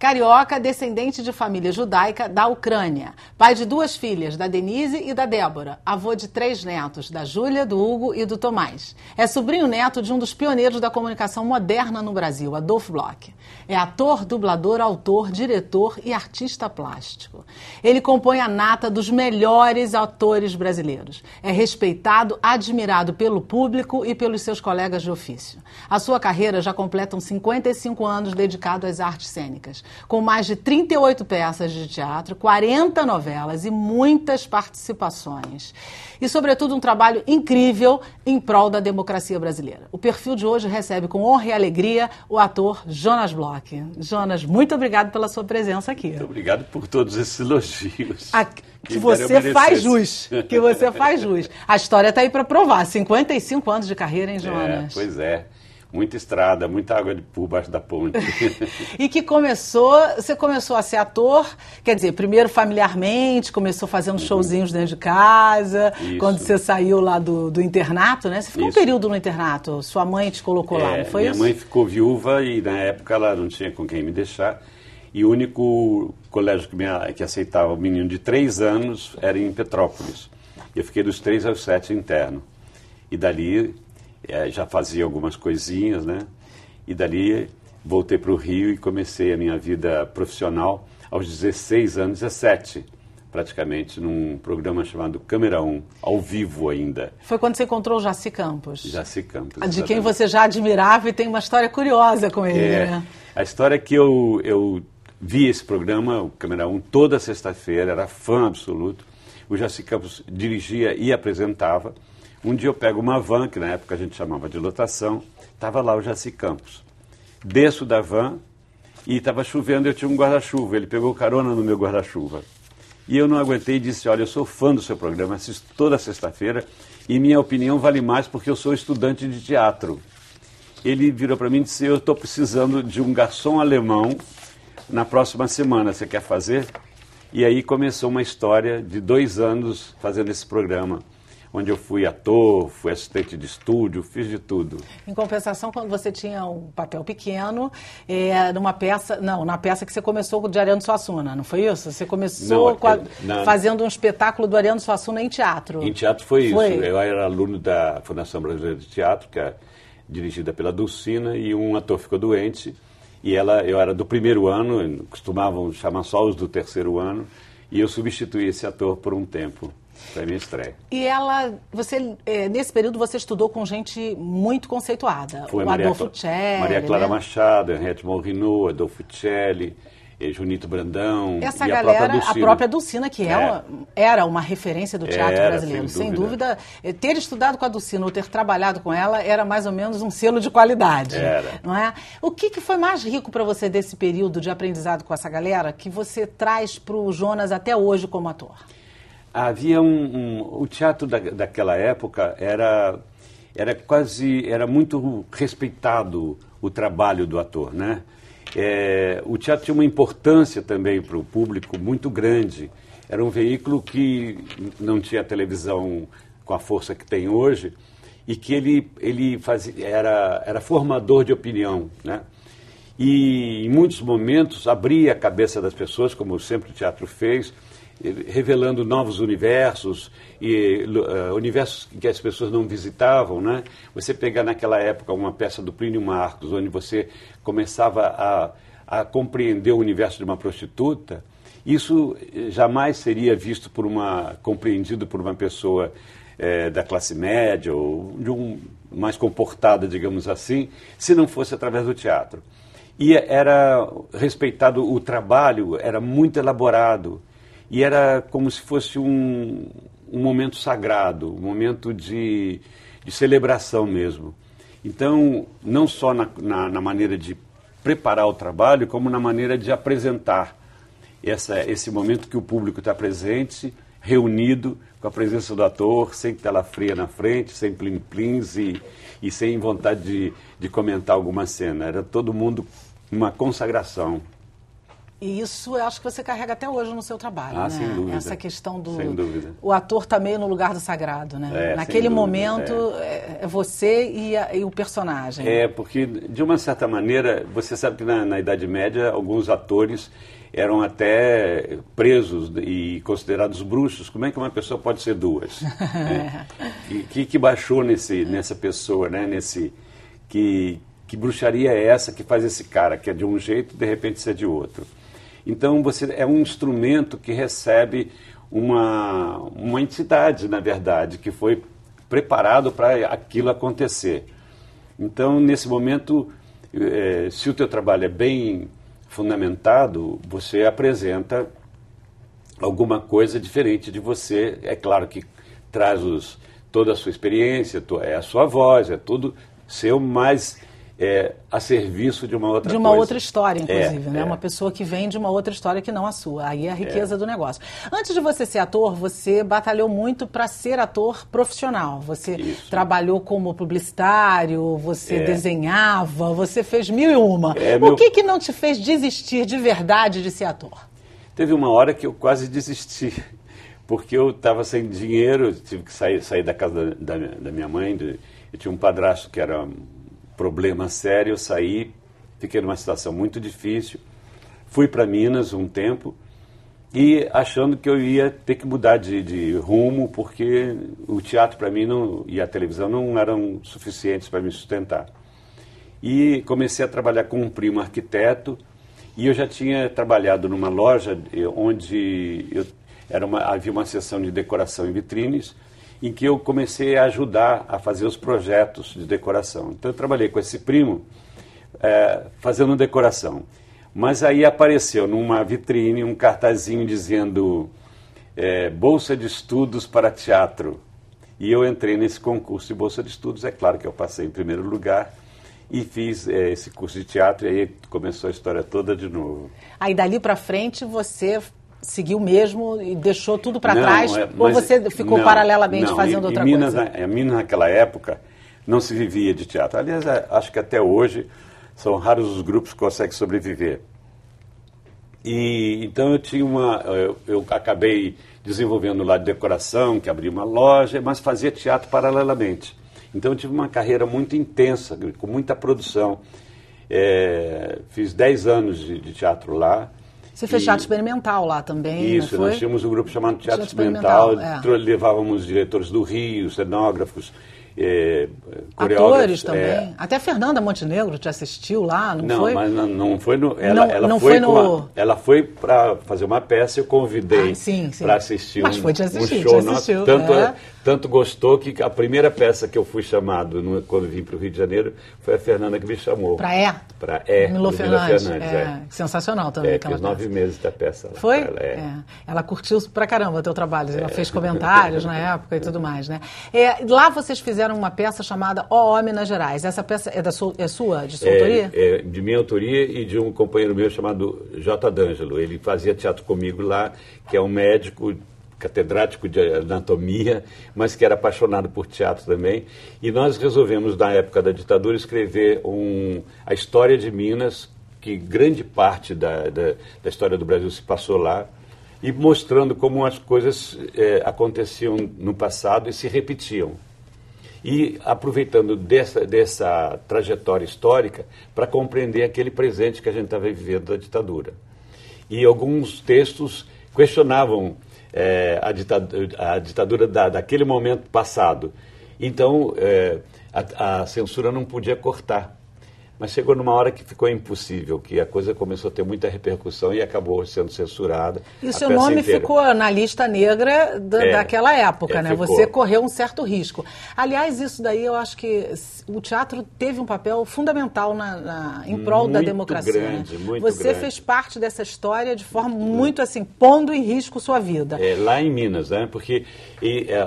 Carioca, descendente de família judaica da Ucrânia. Pai de 2 filhas, da Denise e da Débora. Avô de 3 netos, da Júlia, do Hugo e do Tomás. É sobrinho-neto de um dos pioneiros da comunicação moderna no Brasil, Adolfo Bloch. É ator, dublador, autor, diretor e artista plástico. Ele compõe a nata dos melhores atores brasileiros. É respeitado, admirado pelo público e pelos seus colegas de ofício. A sua carreira já completa 55 anos dedicado às artes cênicas, com mais de 38 peças de teatro, 40 novelas e muitas participações. E, sobretudo, um trabalho incrível em prol da democracia brasileira. O Perfil de hoje recebe com honra e alegria o ator Jonas Bloch. Jonas, muito obrigado pela sua presença aqui. Muito obrigado por todos esses elogios. Que você faz jus, que você faz jus. A história está aí para provar, 55 anos de carreira, hein, Jonas? Pois é. Muita estrada, muita água por baixo da ponte. E que você começou a ser ator, quer dizer, primeiro familiarmente, começou fazendo showzinhos dentro de casa, Isso. Quando você saiu lá do internato, né? Você ficou um período no internato, sua mãe te colocou lá, não foi minha isso? Minha mãe ficou viúva e na época ela não tinha com quem me deixar. E o único colégio que aceitava o menino de 3 anos era em Petrópolis. Eu fiquei dos 3 aos 7 interno. E dali... já fazia algumas coisinhas, né? E dali voltei para o Rio e comecei a minha vida profissional aos 16 anos, 17, praticamente, num programa chamado Câmera 1, ao vivo ainda. Foi quando você encontrou o Jaci Campos. Jaci Campos. De quem você já admirava e tem uma história curiosa com ele, né? A história é que eu vi esse programa, o Câmera 1, toda sexta-feira, era fã absoluto. O Jaci Campos dirigia e apresentava. Um dia eu pego uma van, que na época a gente chamava de lotação, estava lá o Jaci Campos. Desço da van e estava chovendo, eu tinha um guarda-chuva, ele pegou carona no meu guarda-chuva. E eu não aguentei e disse, olha, eu sou fã do seu programa, assisto toda sexta-feira e minha opinião vale mais porque eu sou estudante de teatro. Ele virou para mim e disse, eu estou precisando de um garçom alemão na próxima semana, você quer fazer? E aí começou uma história de 2 anos fazendo esse programa, onde eu fui ator, fui assistente de estúdio, fiz de tudo. Em compensação, quando você tinha um papel pequeno, na peça que você começou de Ariano Suassuna, não foi isso? Você começou fazendo um espetáculo do Ariano Suassuna em teatro. Em teatro foi isso. Eu era aluno da Fundação Brasileira de Teatro, que é dirigida pela Dulcina, e um ator ficou doente, e eu era do primeiro ano, costumavam chamar só os do terceiro ano, e eu substituí esse ator por um tempo. Foi a minha estreia. E nesse período você estudou com gente muito conceituada. Foi o Adolfo Celli, Maria Clara né? Machado, Henriette Morrinot, Adolfo Celli, Junito Brandão. Essa e galera, a própria Dulcina, que era uma referência do teatro brasileiro. Sem dúvida, ter estudado com a Dulcina ou ter trabalhado com ela era mais ou menos um selo de qualidade. Era. Não é? O que foi mais rico para você desse período de aprendizado com essa galera que você traz para o Jonas até hoje como ator? Havia o teatro daquela época era muito respeitado o trabalho do ator, né? O teatro tinha uma importância também para o público muito grande. Era um veículo que não tinha televisão com a força que tem hoje e que ele era formador de opinião, né? E em muitos momentos abria a cabeça das pessoas, como sempre o teatro fez, revelando novos universos, universos que as pessoas não visitavam, né? Você pegar naquela época uma peça do Plínio Marcos, onde você começava a compreender o universo de uma prostituta, isso jamais seria visto compreendido por uma pessoa da classe média ou mais comportada, digamos assim, se não fosse através do teatro. E era respeitado o trabalho, era muito elaborado. E era como se fosse um momento sagrado, um momento de celebração mesmo. Então, não só na maneira de preparar o trabalho, como na maneira de apresentar esse momento que o público está presente, reunido, com a presença do ator, sem tela fria na frente, sem plim-plins e sem vontade de comentar alguma cena. Era todo mundo uma consagração. E isso eu acho que você carrega até hoje no seu trabalho, né? Sem dúvida. Essa questão do... Sem dúvida. O ator está meio no lugar do sagrado, né? Naquele momento, é você e o personagem. Porque, de uma certa maneira, você sabe que na Idade Média, alguns atores eram até presos e considerados bruxos. Como é que uma pessoa pode ser duas? Que baixou nessa pessoa, né? Que bruxaria é essa que faz esse cara, que é de um jeito e de repente ser de outro? Então, você é um instrumento que recebe uma entidade, na verdade, que foi preparado para aquilo acontecer. Então, nesse momento, se o teu trabalho é bem fundamentado, você apresenta alguma coisa diferente de você. É claro que traz toda a sua experiência, é a sua voz, é tudo seu, mas a serviço de uma outra coisa. De uma outra história, inclusive, né? Uma pessoa que vem de uma outra história que não a sua. Aí é a riqueza do negócio. Antes de você ser ator, você batalhou muito para ser ator profissional. Você trabalhou como publicitário, você desenhava, você fez 1001. O que não te fez desistir de verdade de ser ator? Teve uma hora que eu quase desisti, porque eu estava sem dinheiro, tive que sair da casa da minha mãe. Eu tinha um padrasto que era problema sério, eu saí, fiquei numa situação muito difícil, fui para Minas um tempo e achando que eu ia ter que mudar de rumo, porque o teatro para mim e a televisão não eram suficientes para me sustentar. E comecei a trabalhar com um primo arquiteto, e eu já tinha trabalhado numa loja onde havia uma seção de decoração em vitrines, em que eu comecei a ajudar a fazer os projetos de decoração. Então eu trabalhei com esse primo fazendo decoração. Mas aí apareceu numa vitrine um cartazinho dizendo Bolsa de Estudos para Teatro. E eu entrei nesse concurso de Bolsa de Estudos. É claro que eu passei em primeiro lugar e fiz esse curso de teatro, e aí começou a história toda de novo. Aí dali para frente você seguiu mesmo e deixou tudo para trás? Ou você ficou paralelamente fazendo outra coisa? Em Minas, naquela época, não se vivia de teatro. Aliás, acho que até hoje são raros os grupos que conseguem sobreviver. E então eu acabei desenvolvendo lá de decoração, que abri uma loja, mas fazia teatro paralelamente. Então eu tive uma carreira muito intensa, com muita produção. Fiz 10 anos de teatro lá. Você fez teatro experimental lá também, Isso, não foi? Nós tínhamos um grupo chamado Teatro Experimental, levávamos diretores do Rio, cenógrafos, coreógrafos. Atores também. Até Fernanda Montenegro te assistiu lá, não foi? Mas não foi no... Ela foi para fazer uma peça, eu convidei para assistir um show nosso. Tanto gostou que a primeira peça que eu fui chamado quando vim para o Rio de Janeiro foi a Fernanda que me chamou. Para Milo Fernandes. Sensacional também. Fiz 9 meses da peça. Foi? Ela curtiu pra caramba o teu trabalho. Ela fez comentários na época e tudo mais, né? Lá vocês fizeram uma peça chamada Ó Minas Gerais. Essa peça é sua, de sua autoria? De minha autoria e de um companheiro meu chamado J. D'Angelo. Ele fazia teatro comigo lá, que é um médico catedrático de anatomia, mas que era apaixonado por teatro também. E nós resolvemos, na época da ditadura, escrever a história de Minas, que grande parte da história do Brasil se passou lá, e mostrando como as coisas aconteciam no passado e se repetiam. E aproveitando dessa trajetória histórica para compreender aquele presente que a gente estava vivendo da ditadura. E alguns textos questionavam a ditadura daquele momento passado. Então, a censura não podia cortar. Mas chegou numa hora que ficou impossível, que a coisa começou a ter muita repercussão e acabou sendo censurada. E o seu nome ficou na lista negra daquela época, né? Ficou. Você correu um certo risco. Aliás, isso daí eu acho que o teatro teve um papel fundamental em prol da democracia. Grande, né? Muito Você grande. fez parte dessa história de forma muito assim, pondo em risco sua vida. Lá em Minas, né? Porque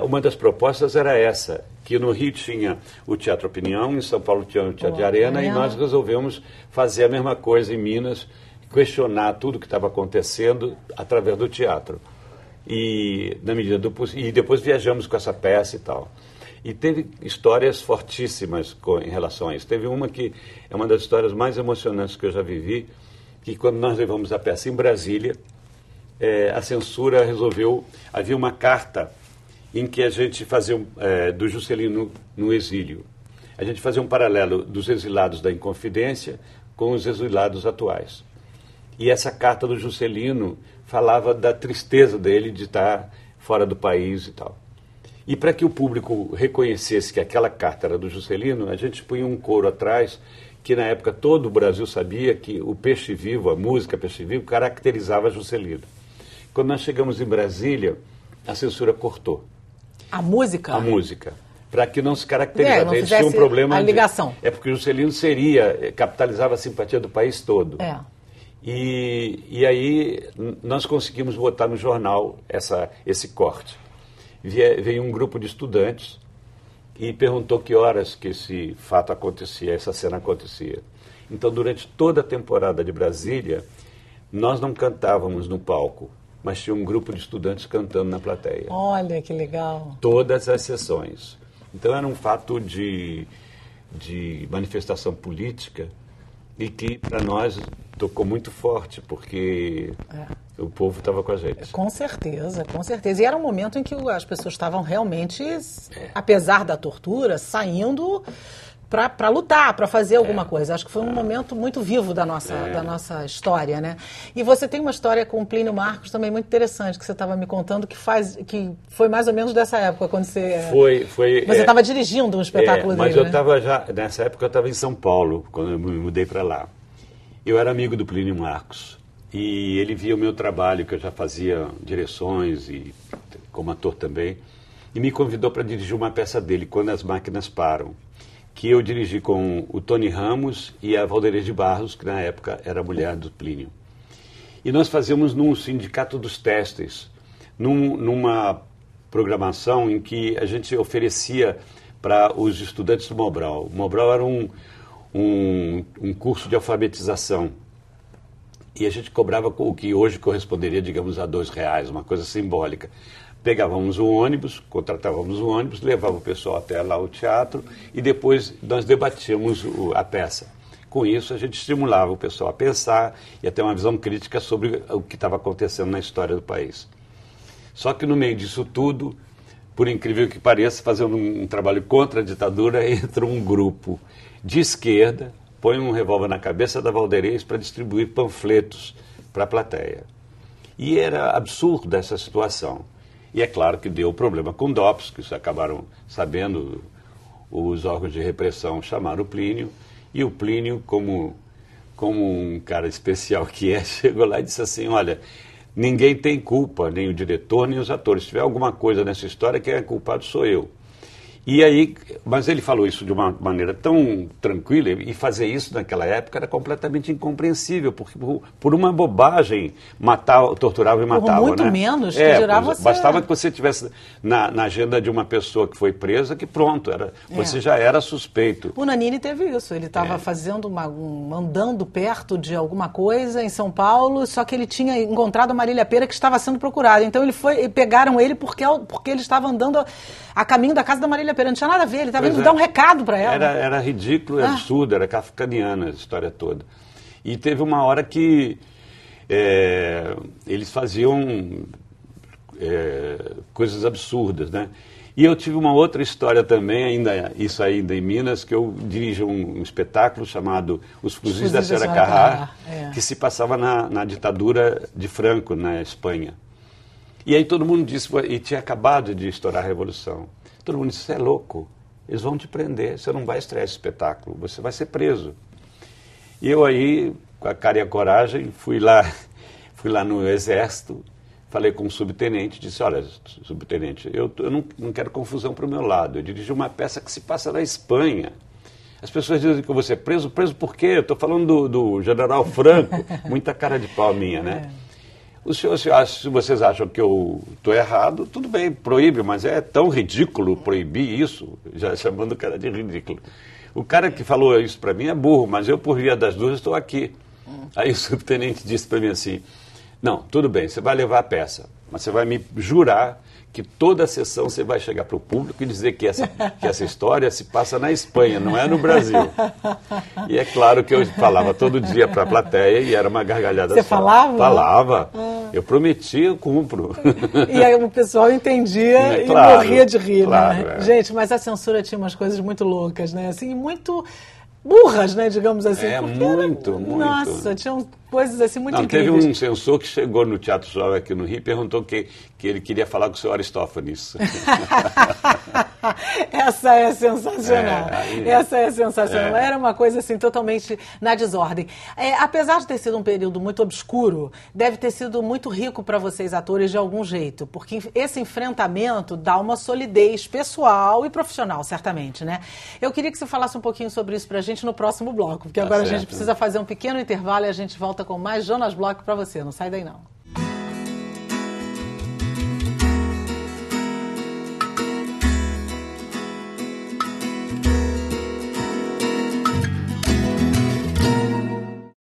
uma das propostas era essa, que no Rio tinha o Teatro Opinião, em São Paulo tinha o Teatro de Arena, e nós resolvemos fazer a mesma coisa em Minas, questionar tudo o que estava acontecendo através do teatro. E, na medida do possível, e depois viajamos com essa peça e tal. E teve histórias fortíssimas em relação a isso. Teve uma que é uma das histórias mais emocionantes que eu já vivi, que quando nós levamos a peça em Brasília, a censura resolveu... Havia uma carta em que a gente fazia, do Juscelino no exílio, a gente fazia um paralelo dos exilados da Inconfidência com os exilados atuais. E essa carta do Juscelino falava da tristeza dele de estar fora do país e tal. E para que o público reconhecesse que aquela carta era do Juscelino, a gente punha um coro atrás, que na época todo o Brasil sabia que o Peixe Vivo, a música Peixe Vivo, caracterizava Juscelino. Quando nós chegamos em Brasília, a censura cortou. A música? A música. Para que não se caracterizasse. Não eles tinham um problema a ligação. É porque o Juscelino capitalizava a simpatia do país todo. E aí nós conseguimos botar no jornal esse corte. Veio um grupo de estudantes e perguntou que horas que esse fato acontecia, essa cena acontecia. Então, durante toda a temporada de Brasília, nós não cantávamos no palco, mas tinha um grupo de estudantes cantando na plateia. Olha, que legal. Todas as sessões. Então, era um fato de manifestação política e que, para nós, tocou muito forte, porque o povo estava com a gente. Com certeza, com certeza. E era um momento em que as pessoas estavam realmente, apesar da tortura, saindo para lutar, para fazer alguma coisa. Acho que foi um momento muito vivo da nossa história, né? E você tem uma história com o Plínio Marcos também muito interessante, que você estava me contando, que foi mais ou menos dessa época, quando você... Você estava dirigindo um espetáculo dele, mas eu estava nessa época eu estava em São Paulo, quando eu me mudei para lá. Eu era amigo do Plínio Marcos, e ele via o meu trabalho, que eu já fazia direções, e como ator também, e me convidou para dirigir uma peça dele, Quando as Máquinas Param, que eu dirigi com o Tony Ramos e a Valderez de Barros, que na época era a mulher do Plínio. E nós fazíamos num sindicato dos têxteis, numa programação em que a gente oferecia para os estudantes do Mobral. O Mobral era um curso de alfabetização. E a gente cobrava o que hoje corresponderia, digamos, a R$2, uma coisa simbólica. Pegávamos um ônibus, contratávamos um ônibus, levava o pessoal até lá o teatro e depois nós debatíamos a peça. Com isso, a gente estimulava o pessoal a pensar e a ter uma visão crítica sobre o que estava acontecendo na história do país. Só que no meio disso tudo, por incrível que pareça, fazendo um trabalho contra a ditadura, entra um grupo de esquerda, põe um revólver na cabeça da Valderez para distribuir panfletos para a plateia. E era absurda essa situação. E é claro que deu problema com DOPS, que acabaram sabendo, os órgãos de repressão chamaram o Plínio, e o Plínio, como um cara especial que chegou lá e disse assim, olha, ninguém tem culpa, nem o diretor, nem os atores. Se tiver alguma coisa nessa história, quem é culpado sou eu. E aí, mas ele falou isso de uma maneira tão tranquila, e fazer isso naquela época era completamente incompreensível, porque por uma bobagem torturava e matava. Por muito menos, que dirá você... Bastava que você tivesse na agenda de uma pessoa que foi presa, que pronto, você já era suspeito. O Nanini teve isso, ele estava fazendo andando perto de alguma coisa em São Paulo, só que ele tinha encontrado a Marília Pêra, que estava sendo procurada. Então pegaram ele porque ele estava andando a caminho da casa da Marília Pêra. Não tinha nada a ver, ele estava indo dar um recado para ela. Era ridículo, absurdo, era kafkaniana a história toda. E teve uma hora que eles faziam coisas absurdas, né? E eu tive uma outra história também, isso ainda em Minas, que eu dirijo um espetáculo chamado Os Fuzis da Senhora Carrá, que se passava na ditadura de Franco, na Espanha. E aí todo mundo disse, e tinha acabado de estourar a Revolução, todo mundo disse, você é louco, eles vão te prender, você não vai estrear esse espetáculo, você vai ser preso. E eu aí, com a cara e a coragem, fui lá no Exército, falei com o subtenente, disse, olha, subtenente, eu não quero confusão para o meu lado, eu dirigi uma peça que se passa na Espanha. As pessoas dizem que eu vou ser preso, preso por quê? Eu estou falando do general Franco, muita cara de pau minha, né? Se vocês acham que eu estou errado, tudo bem, proíbe, mas é tão ridículo proibir isso, já chamando o cara de ridículo. O cara que falou isso para mim é burro, mas eu, por via das dúvidas, estou aqui. Aí o subtenente disse para mim assim, não, tudo bem, você vai levar a peça, mas você vai me jurar que toda a sessão você vai chegar para o público e dizer que essa história se passa na Espanha, não é no Brasil. E é claro que eu falava todo dia para a plateia e era uma gargalhada Você só. falava? Falava. Eu prometi, eu cumpro. E aí o pessoal entendia e morria de rir, claro, né? Gente, mas a censura tinha umas coisas muito loucas, né? Assim, muito burras, né, digamos assim. Muito. Nossa, tinham coisas assim muito incríveis. Teve um censor que chegou no Teatro Jovem aqui no Rio e perguntou que ele queria falar com o senhor Aristófanes. Essa é sensacional. Essa é sensacional. Era uma coisa assim totalmente na desordem. Apesar de ter sido um período muito obscuro, deve ter sido muito rico para vocês atores de algum jeito, porque esse enfrentamento dá uma solidez pessoal e profissional, certamente, né? Eu queria que você falasse um pouquinho sobre isso pra gente no próximo bloco, porque agora a gente precisa fazer um pequeno intervalo e a gente volta com mais Jonas Bloch para você. Não sai daí não.